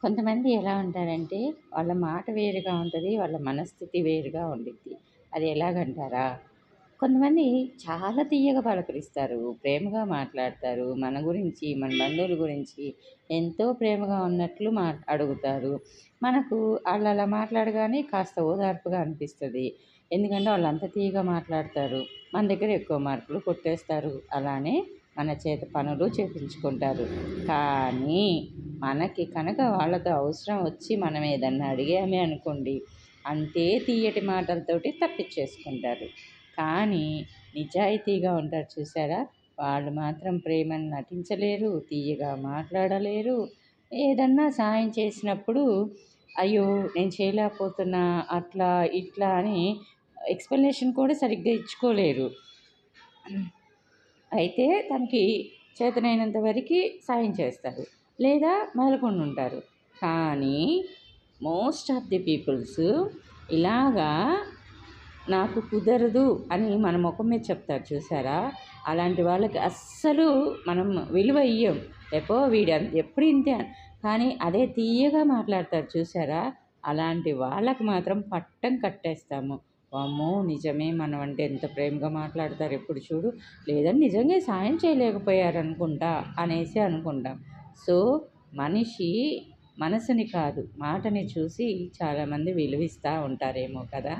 కొంతమంది ఎలా ఉంటారంటే, వాళ్ళ మాట వేరుగా ఉంటది. వాళ్ళ మనస్థితి వేరుగా ఉండిద్ది. అది ఎలాగంటారా? కొంతమంది చాలా తియ్యగా పలకరిస్తారు. ప్రేమగా మాట్లాడతారు. మన గురించి, మన బంధువుల గురించి ఎంతో ప్రేమగా ఉన్నట్లు అడుగుతారు. మనకు ఆళ్ళలా మాట్లాడగానే కాస్త ఓదార్పుగా అనిపిస్తది. ఎందుకంటే వాళ్ళంత తియ్యగా మాట్లాడతారు. మన దగ్గర ఎక్కువ మార్కులు కొట్టేస్తారు. అలానే మన చేత పనులు చేపించుకుంటారు. కానీ మనకి కనుక వాళ్ళతో అవసరం వచ్చి మనం ఏదన్నా అడిగామే అనుకోండి, అంతే తియ్యటి మాటలతోటి తప్పిచ్చేసుకుంటారు. కానీ నిజాయితీగా ఉంటారు చూసారా? వాళ్ళు మాత్రం ప్రేమను నటించలేరు, తియ్యగా మాట్లాడలేరు. ఏదన్నా సాయం చేసినప్పుడు, అయ్యో! నేను చేయలేకపోతున్నా అట్లా, ఇట్లా అని ఎక్స్‌ప్లనేషన్ కూడా సరిగ్గా ఇచ్చుకోలేరు. అయితే తనకి చేతనైనంత వరకి సాయం చేస్తారు. లేదా మెలకుండుంటారు. కానీ మోస్ట్ ఆఫ్ ది పీపుల్స్ ఇలాగా నాకు కుదరదు అని మన మొఖం మీద చెప్తారు చూసారా? అలాంటి వాళ్ళకి అస్సలు మనం విలువ ఇయ్యం. ఎపో ఎప్పుడు ఇంతే కానీ అదే తియ్యగా మాట్లాడతారు చూసారా? అలాంటి వాళ్ళకి మాత్రం పట్టం కట్టేస్తాము. వామ్మో! నిజమే మనం అంటే ఎంత ప్రేమగా మాట్లాడతారు ఎప్పుడు చూడు. లేదని నిజంగా సాయం చేయలేకపోయారనుకుంటా అనేసి అనుకుంటాం. సో, మనిషి మనసుని కాదు మాటని చూసి చాలామంది విలువిస్తా ఉంటారేమో కదా!